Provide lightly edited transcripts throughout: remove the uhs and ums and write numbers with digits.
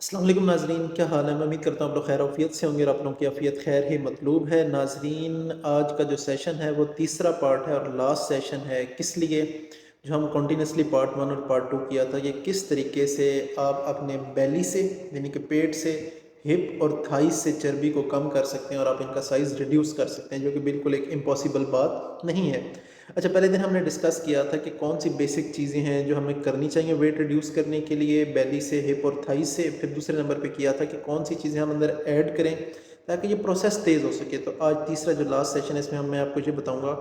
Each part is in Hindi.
अस्सलाम वालेकुम नाज़रीन, क्या हाल है? मैं उम्मीद करता हूँ आप लोग खैर आफ़ियत से होंगे और आप लोगों की आफ़ियत खैर ही मतलूब है। नाज़रीन, आज का जो सेशन है वो तीसरा पार्ट है और लास्ट सेशन है। किस लिए? जो हम कंटिन्यूअसली पार्ट 1 और पार्ट 2 किया था, ये किस तरीके से आप अपने बेली से यानी कि पेट से, हिप और थाइस से चर्बी को कम कर सकते हैं और आप इनका साइज़ रिड्यूस कर सकते हैं, जो कि बिल्कुल एक इम्पॉसिबल बात नहीं है। अच्छा, पहले दिन हमने डिस्कस किया था कि कौन सी बेसिक चीज़ें हैं जो हमें करनी चाहिए वेट रिड्यूस करने के लिए बेली से, हिप और थाई से। फिर दूसरे नंबर पे किया था कि कौन सी चीज़ें हम अंदर ऐड करें ताकि ये प्रोसेस तेज़ हो सके। तो आज तीसरा जो लास्ट सेशन है, इसमें मैं आपको ये बताऊंगा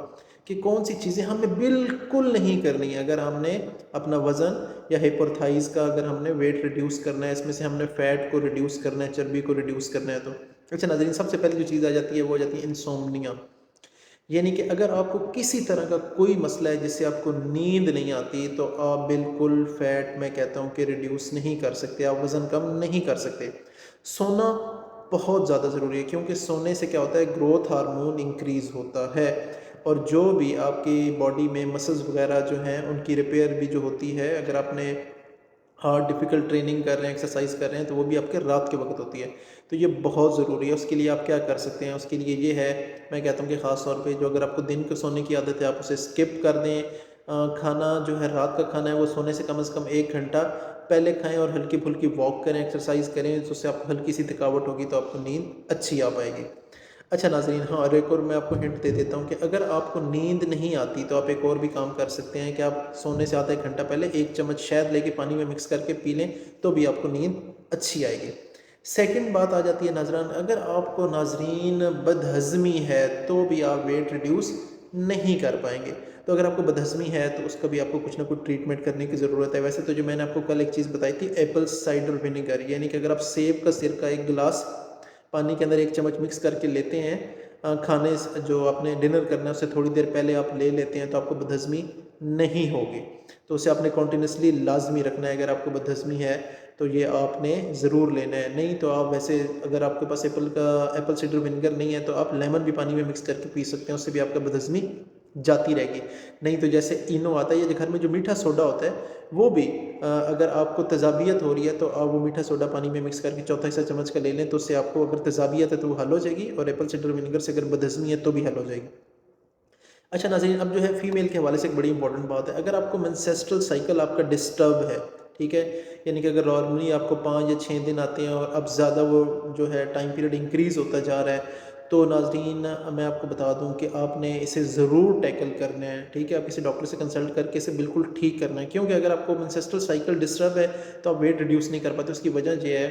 कि कौन सी चीज़ें हमें बिल्कुल नहीं करनी है अगर हमने अपना वज़न या हिप और थाइस का अगर हमने वेट रिड्यूस करना है। इसमें से हमने फ़ैट को रिड्यूस करना है, चर्बी को रिड्यूस करना है। तो अच्छा नाज़रीन, सबसे पहले जो चीज़ आ जाती है वो आ जाती है इंसोम्निया। यानी कि अगर आपको किसी तरह का कोई मसला है जिससे आपको नींद नहीं आती, तो आप बिल्कुल फ़ैट, मैं कहता हूँ कि रिड्यूस नहीं कर सकते, आप वज़न कम नहीं कर सकते। सोना बहुत ज़्यादा ज़रूरी है, क्योंकि सोने से क्या होता है, ग्रोथ हार्मोन इंक्रीज़ होता है और जो भी आपकी बॉडी में मसल्स वगैरह जो हैं उनकी रिपेयर भी जो होती है, अगर आपने हार्ड डिफ़िकल्ट ट्रेनिंग कर रहे हैं, एक्सरसाइज कर रहे हैं, तो वो भी आपके रात के वक्त होती है। तो ये बहुत ज़रूरी है। उसके लिए आप क्या कर सकते हैं, उसके लिए ये है, मैं कहता हूँ कि ख़ास तौर पे जो अगर आपको दिन को सोने की आदत है, आप उसे स्किप कर दें। खाना जो है, रात का खाना है, वो सोने से कम 1 घंटा पहले खाएं और हल्की फुल्की वॉक करें, एक्सरसाइज करें, तो उससे आपको हल्की सी थकावट होगी तो आपको नींद अच्छी आ पाएगी। अच्छा नाज़रीन, हाँ, और एक और मैं आपको हिंट दे देता हूँ कि अगर आपको नींद नहीं आती तो आप एक और भी काम कर सकते हैं कि आप सोने से आधा 1 घंटा पहले 1 चम्मच शहद लेके पानी में मिक्स करके पी लें, तो भी आपको नींद अच्छी आएगी। सेकंड बात आ जाती है नाज़रान, अगर आपको नाज़रीन बदहज़मी है तो भी आप वेट रिड्यूस नहीं कर पाएंगे। तो अगर आपको बदहज़मी है तो उसका भी आपको कुछ ना कुछ ट्रीटमेंट करने की ज़रूरत है। वैसे तो जो मैंने आपको कल एक चीज़ बताई थी, एप्पल साइडर विनेगर, यानी कि अगर आप सेब का सिरका 1 गिलास पानी के अंदर 1 चम्मच मिक्स करके लेते हैं, खाने से जो आपने डिनर करना है उससे थोड़ी देर पहले आप ले लेते हैं, तो आपको बदहज़मी नहीं होगी। तो उसे आपने कंटिन्यूसली लाजमी रखना है। अगर आपको बदहज़मी है तो ये आपने ज़रूर लेना है। नहीं तो आप वैसे, अगर आपके पास एप्पल साइडर विनेगर नहीं है तो आप लेमन भी पानी में मिक्स करके पी सकते हैं, उससे भी आपका बदहज़मी जाती रहेगी। नहीं तो जैसे इनो आता है, या जो घर में जो मीठा सोडा होता है, वो भी अगर आपको तेज़ाबियत हो रही है तो आप वो मीठा सोडा पानी में मिक्स करके चौथा हिस्सा चम्मच का ले लें, तो उससे आपको अगर तेज़ाबियत है तो वो हल हो जाएगी, और एप्पल साइडर विनेगर से अगर बदहज़मी है तो भी हल हो जाएगी। अच्छा नाज़रीन, अब जो है फ़ीमेल के हवाले से एक बड़ी इंपॉर्टेंट बात है। अगर आपको मेंस्ट्रुअल साइकिल आपका डिस्टर्ब है, ठीक है, यानी कि अगर नॉर्मली आपको 5 या 6 दिन आते हैं और अब ज़्यादा वो जो है टाइम पीरियड इंक्रीज़ होता जा रहा है, तो नाज़रीन मैं आपको बता दूं कि आपने इसे ज़रूर टैकल करना है, ठीक है। आप किसी डॉक्टर से कंसल्ट करके इसे बिल्कुल ठीक करना है, क्योंकि अगर आपको मेंस्ट्रुअल साइकिल डिस्टर्ब है तो आप वेट रिड्यूस नहीं कर पाते। उसकी वजह ये है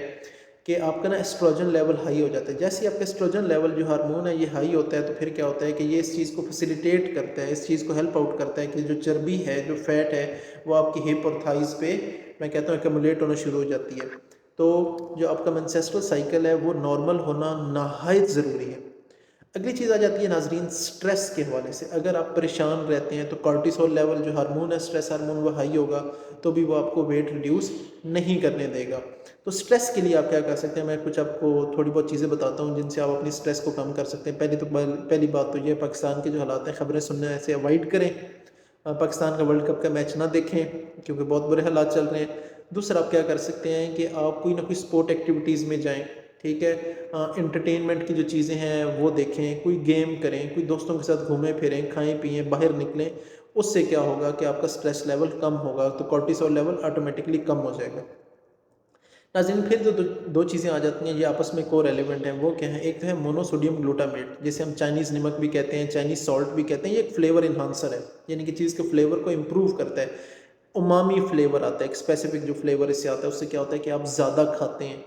कि आपका ना एस्ट्रोजन लेवल हाई हो जाता है। जैसे ही आपका एस्ट्रोजन लेवल जो हार्मोन है ये हाई होता है, तो फिर क्या होता है कि ये इस चीज़ को फैसिलिटेट करता है, इस चीज़ को हेल्प आउट करता है कि जो चर्बी है, जो फैट है, वो आपकी हिप और थाइस पे, मैं कहता हूँ, एकमुलेट होना शुरू हो जाती है। तो जो आपका मेंस्ट्रुअल साइकिल है वो नॉर्मल होना नहायत ज़रूरी है। अगली चीज़ आ जाती है नाज़रीन स्ट्रेस के हवाले से। अगर आप परेशान रहते हैं तो कॉर्टिसोल लेवल जो हार्मोन है, स्ट्रेस हार्मोन, वो हाई होगा, तो भी वो आपको वेट रिड्यूस नहीं करने देगा। तो स्ट्रेस के लिए आप क्या कर सकते हैं, मैं कुछ आपको थोड़ी बहुत चीज़ें बताता हूँ जिनसे आप अपनी स्ट्रेस को कम कर सकते हैं। पहली बात तो ये, पाकिस्तान के जो हालात हैं, ख़बरें सुनना ऐसे अवॉइड करें। पाकिस्तान का वर्ल्ड कप का मैच ना देखें, क्योंकि बहुत बुरे हालात चल रहे हैं। दूसरा आप क्या कर सकते हैं कि आप कोई ना कोई स्पोर्ट एक्टिविटीज़ में जाएँ, ठीक है। एंटरटेनमेंट की जो चीज़ें हैं वो देखें, कोई गेम करें, कोई दोस्तों के साथ घूमें फिरें, खाएँ पिएँ, बाहर निकलें। उससे क्या होगा कि आपका स्ट्रेस लेवल कम होगा, तो कॉर्टिसोल लेवल ऑटोमेटिकली कम हो जाएगा। नाज़रीन, फिर जो दो चीज़ें आ जाती हैं, ये आपस में को रेलेवेंट हैं। वो क्या है, एक तो है मोनोसोडियम ग्लूटामेट, जिसे हम चाइनीज़ नमक भी कहते हैं, चाइनीज़ सॉल्ट भी कहते हैं। ये एक फ्लेवर इन्हांसर है, यानी कि चीज़ के फ्लेवर को इम्प्रूव करता है। उमामी फ्लेवर आता है, एक स्पेसिफिक जो फ्लेवर इससे आता है, उससे क्या होता है कि आप ज़्यादा खाते हैं।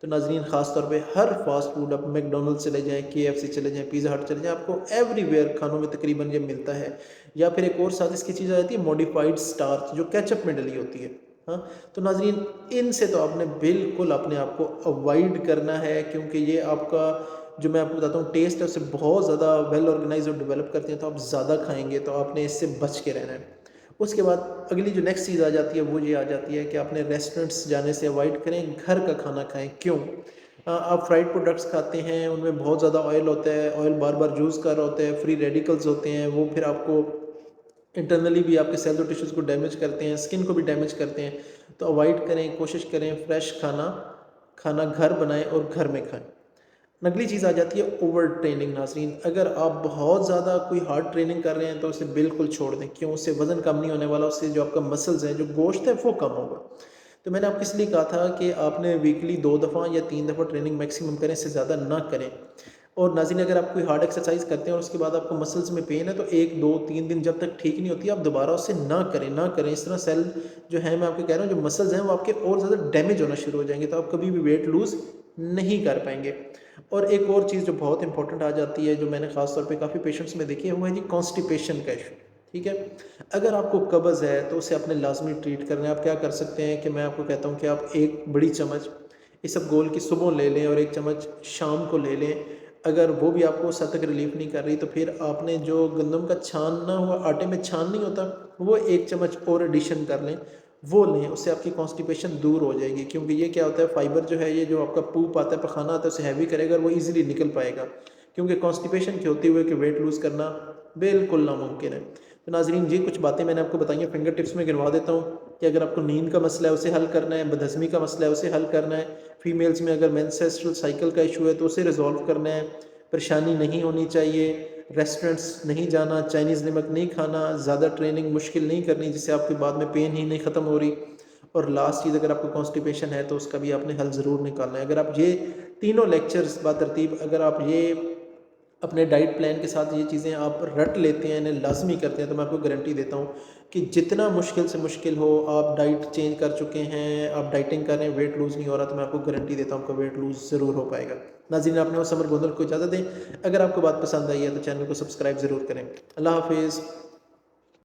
तो नाज़रीन, ख़ास तौर पे हर फास्ट फूड, आप मैकडॉनल्ड्स चले जाएँ, केएफसी चले जाएँ, पिज़्ज़ा हट चले जाएँ, आपको एवरीवेयर खानों में तकरीबन ये मिलता है। या फिर एक और साथ इसकी चीज़ आ जाती है, मॉडिफाइड स्टार्च, जो केचप में डली होती है। हाँ, तो नाज़रीन, इनसे तो आपने बिल्कुल अपने आप को अवॉइड करना है, क्योंकि ये आपका, जो मैं आपको बताता हूँ, टेस्ट है, उससे बहुत ज़्यादा वेल ऑर्गेनाइज और डेवलप करते हैं। तो आप ज़्यादा खाएँगे तो आपने इससे बच के रहना है। उसके बाद अगली जो नेक्स्ट चीज़ आ जाती है वो ये आ जाती है कि आपने रेस्टोरेंट्स जाने से अवॉइड करें, घर का खाना खाएँ। क्यों? आप फ्राइड प्रोडक्ट्स खाते हैं, उनमें बहुत ज़्यादा ऑयल होता है, ऑयल बार बार यूज़ कर रहा होता है, फ्री रेडिकल्स होते हैं, वो फिर आपको इंटरनली भी आपके सेल्स और टिश्यूज़ को डैमेज करते हैं, स्किन को भी डैमेज करते हैं। तो अवॉइड करें, कोशिश करें फ्रेश खाना खाना घर बनाएं और घर में खाएं। अगली चीज़ आ जाती है ओवर ट्रेनिंग। नाजरीन, अगर आप बहुत ज़्यादा कोई हार्ड ट्रेनिंग कर रहे हैं तो उसे बिल्कुल छोड़ दें। क्यों? उससे वज़न कम नहीं होने वाला, उससे जो आपका मसल्स हैं, जो गोश्त है, वो कम होगा। तो मैंने आपको इसलिए कहा था कि आपने वीकली 2 दफ़ा या 3 दफ़ा ट्रेनिंग मैक्सिमम करें, इससे ज़्यादा ना करें। और नाज़रीन, अगर आप कोई हार्ड एक्सरसाइज करते हैं और उसके बाद आपको मसल्स में पेन है तो 1 2 3 दिन जब तक ठीक नहीं होती आप दोबारा उससे ना करें, ना करें। इस तरह सेल जो है, मैं आपको कह रहा हूँ, जो मसल्स हैं वो आपके और ज़्यादा डैमेज होना शुरू हो जाएंगे, तो आप कभी भी वेट लूज़ नहीं कर पाएंगे। और एक और चीज़ जो बहुत इंपॉर्टेंट आ जाती है, जो मैंने ख़ास तौर पे काफ़ी पेशेंट्स में देखी है, वो है जी कॉन्स्टिपेशन का इशू। ठीक है, अगर आपको कब्ज़ है तो उसे आपने लाजमी ट्रीट करना है। आप क्या कर सकते हैं कि मैं आपको कहता हूँ कि आप एक बड़ी चम्मच इसबगोल की सुबह ले लें और एक चम्मच शाम को ले लें। अगर वो भी आपको उस हद तक रिलीफ नहीं कर रही तो फिर आपने जो गंदम का छानना हुआ आटे में छान नहीं होता, वो एक चम्मच और एडिशन कर लें, वो लें। उससे आपकी कॉन्स्टिपेशन दूर हो जाएगी। क्योंकि ये क्या होता है, फाइबर जो है, ये जो आपका पूप आता है, पखाना आता है, उसे हैवी करेगा और वो ईजिली निकल पाएगा। क्योंकि कॉन्स्टिपेशन के होते हुए कि वेट लूज़ करना बिल्कुल नामुमकिन है। तो नाज़रीन, ये कुछ बातें मैंने आपको बताई हैं, फिंगर टिप्स में गिनवा देता हूँ कि अगर आपको नींद का मसला है उसे हल करना है, बदहज़मी का मसला है उसे हल करना है, फीमेल्स में अगर मेंस्ट्रुअल साइकिल का इशू है तो उसे रिजॉल्व करना है, परेशानी नहीं होनी चाहिए, रेस्टोरेंट्स नहीं जाना, चाइनीज़ नमक नहीं खाना, ज़्यादा ट्रेनिंग मुश्किल नहीं करनी जिससे आपके बाद में पेन ही नहीं ख़त्म हो रही, और लास्ट चीज़, अगर आपको कॉन्स्टिपेशन है तो उसका भी आपने हल ज़रूर निकालना है। अगर आप ये तीनों लेक्चर्स बातरतीब, अगर आप ये अपने डाइट प्लान के साथ ये चीज़ें आप रट लेते हैं, इन्हें लाजमी करते हैं, तो मैं आपको गारंटी देता हूँ कि जितना मुश्किल से मुश्किल हो, आप डाइट चेंज कर चुके हैं, आप डाइटिंग कर रहे हैं, वेट लूज़ नहीं हो रहा, तो मैं आपको गारंटी देता हूँ आपका वेट लूज़ ज़रूर हो पाएगा। नाज़रीन, आपने वो समर गोंदल को इजाज़त दें। अगर आपको बात पसंद आई है तो चैनल को सब्सक्राइब ज़रूर करें। अल्लाह हाफिज़।